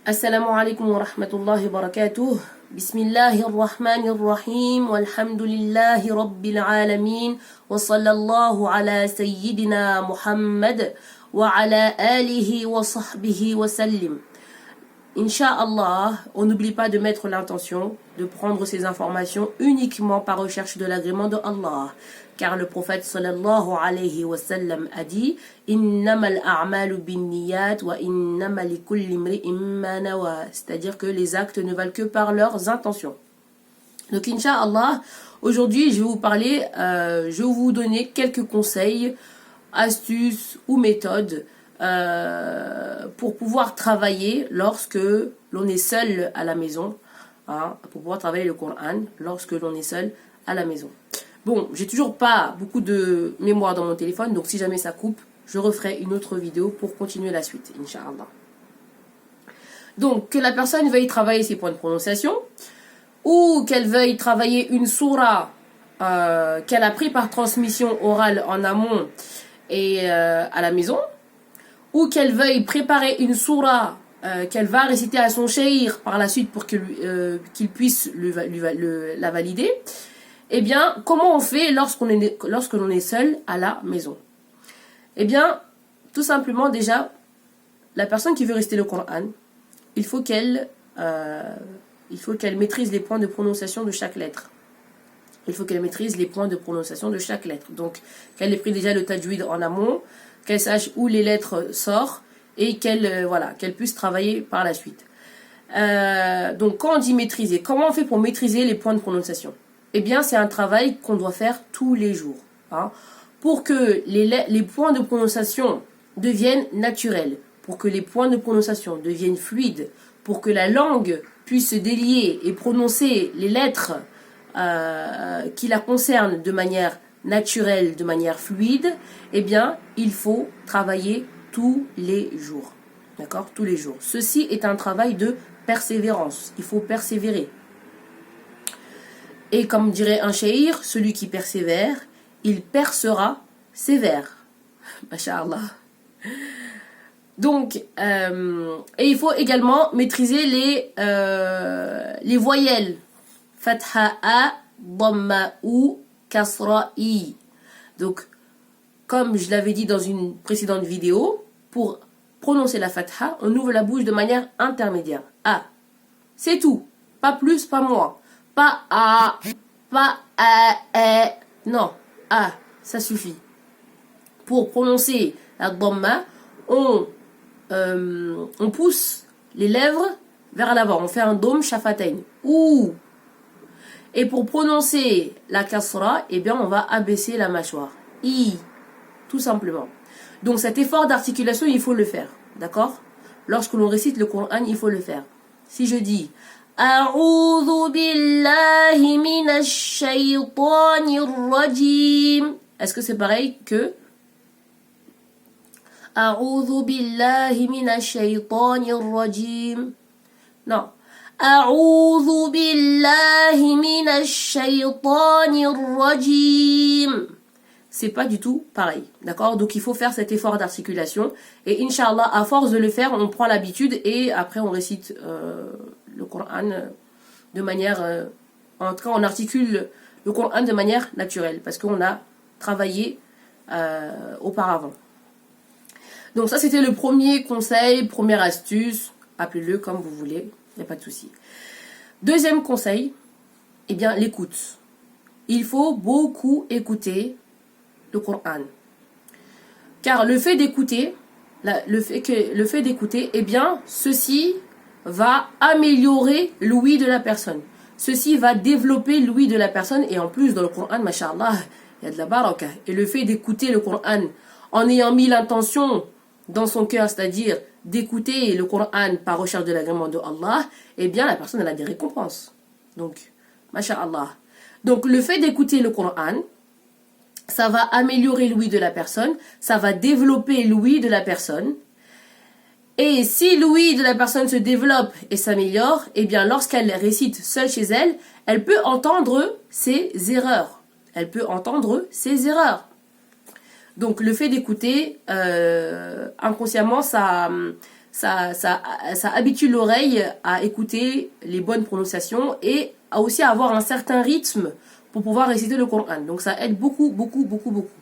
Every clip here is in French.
السلام عليكم ورحمة الله وبركاته بسم الله الرحمن الرحيم والحمد لله رب العالمين وصلى الله على سيدنا محمد وعلى آله وصحبه وسلم. Inch'Allah, on n'oublie pas de mettre l'intention de prendre ces informations uniquement par recherche de l'agrément de Allah. Car le prophète sallallahu alayhi wa sallam a dit Innamal a'malu binniyat wa innama likulli imri'in ma nawa. C'est-à-dire que les actes ne valent que par leurs intentions. Donc Inch'Allah, aujourd'hui je vais vous parler, je vais vous donner quelques conseils, astuces ou méthodes pour pouvoir travailler lorsque l'on est seul à la maison, pour pouvoir travailler le Coran lorsque l'on est seul à la maison. Bon, j'ai toujours pas beaucoup de mémoire dans mon téléphone, donc si jamais ça coupe, je referai une autre vidéo pour continuer la suite, Inch'Allah. Donc, que la personne veuille travailler ses points de prononciation, ou qu'elle veuille travailler une sourate qu'elle a pris par transmission orale en amont et à la maison, ou qu'elle veuille préparer une sourate qu'elle va réciter à son cheikh par la suite pour qu'il puisse la valider. Eh bien, comment on fait lorsque l'on est seul à la maison? Eh bien, tout simplement, déjà, la personne qui veut réciter le Coran, il faut qu'elle maîtrise les points de prononciation de chaque lettre. Il faut qu'elle maîtrise les points de prononciation de chaque lettre. Donc, qu'elle ait pris déjà le tajwid en amont, qu'elle sache où les lettres sortent et qu'elle puisse travailler par la suite. Donc, quand on dit maîtriser, comment on fait pour maîtriser les points de prononciation? Eh bien, c'est un travail qu'on doit faire tous les jours. Pour que les points de prononciation deviennent naturels, pour que les points de prononciation deviennent fluides, pour que la langue puisse se délier et prononcer les lettres qui la concernent de manière naturelle, de manière fluide, eh bien, il faut travailler tous les jours. D'accord? Tous les jours. Ceci est un travail de persévérance. Il faut persévérer. Et comme dirait un shaïr, celui qui persévère, il percera sévère. Masha'Allah. Donc, et il faut également maîtriser les voyelles. Fatha A, Dhamma ou Kasra I. Donc, comme je l'avais dit dans une précédente vidéo, pour prononcer la Fatha, on ouvre la bouche de manière intermédiaire. A. C'est tout. Pas plus, pas moins. Pas A, pas A, non, A, ça suffit. Pour prononcer la Dhamma, on pousse les lèvres vers l'avant. On fait un dôme shafatain. Ouh. Et pour prononcer la Kasra, eh bien, on va abaisser la mâchoire. I, tout simplement. Donc cet effort d'articulation, il faut le faire. D'accord? Lorsque l'on récite le Coran, il faut le faire. Si je dis A'udhu billahi minash shaytanir rajim. Est-ce que c'est pareil que A'udhu billahi minash shaytanir rajim? Non. A'udhu billahi minash shaytanir rajim. C'est pas du tout pareil. D'accord? Donc il faut faire cet effort d'articulation. Et Inch'Allah, à force de le faire, on prend l'habitude et après on récite le Coran de manière... en tout cas, on articule le Coran de manière naturelle parce qu'on a travaillé auparavant. Donc ça, c'était le premier conseil, première astuce. Appelez-le comme vous voulez, il n'y a pas de souci. Deuxième conseil, eh bien, l'écoute. Il faut beaucoup écouter le Coran. Car le fait d'écouter, eh bien, ceci va améliorer l'ouïe de la personne. Ceci va développer l'ouïe de la personne. Et en plus, dans le Coran, mashallah, il y a de la baraka. Et le fait d'écouter le Coran en ayant mis l'intention dans son cœur, c'est-à-dire d'écouter le Coran par recherche de l'agrément de Allah, eh bien, la personne elle a des récompenses. Donc, mashallah. Donc, le fait d'écouter le Coran, ça va améliorer l'ouïe de la personne, ça va développer l'ouïe de la personne. Et si l'ouïe de la personne se développe et s'améliore, eh bien lorsqu'elle récite seule chez elle, elle peut entendre ses erreurs. Elle peut entendre ses erreurs. Donc le fait d'écouter inconsciemment, ça ça habitue l'oreille à écouter les bonnes prononciations et à aussi avoir un certain rythme pour pouvoir réciter le Coran. Donc ça aide beaucoup, beaucoup, beaucoup, beaucoup.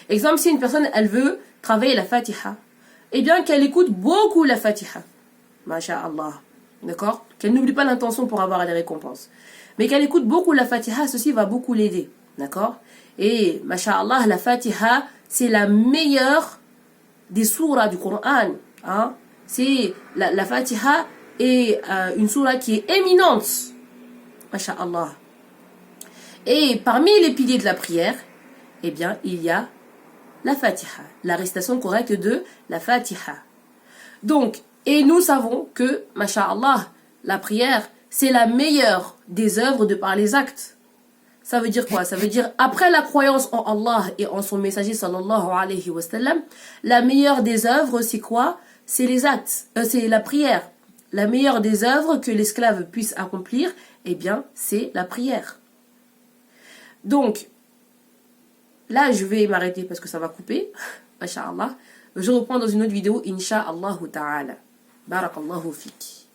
Exemple, si une personne, elle veut travailler la Fatiha, eh bien qu'elle écoute beaucoup la Fatiha. Masha'Allah. D'accord? Qu'elle n'oublie pas l'intention pour avoir les récompenses. Mais qu'elle écoute beaucoup la Fatiha, ceci va beaucoup l'aider. D'accord? Et, Masha'Allah, la Fatiha, c'est la meilleure des souras du Coran. Hein? C'est la Fatiha est une sourate qui est éminente. Masha'Allah. Et parmi les piliers de la prière, eh bien, il y a la Fatiha, la récitation correcte de la Fatiha. Donc, et nous savons que, masha'Allah, la prière, c'est la meilleure des œuvres de par les actes. Ça veut dire quoi? Ça veut dire, après la croyance en Allah et en son messager sallallahu alayhi wa sallam, la meilleure des œuvres, c'est quoi? C'est les actes, c'est la prière. La meilleure des œuvres que l'esclave puisse accomplir, eh bien, c'est la prière. Donc, là, je vais m'arrêter parce que ça va couper. Masha'Allah. Je reprends dans une autre vidéo, Inch'Allah ta'ala. Barakallahu fik.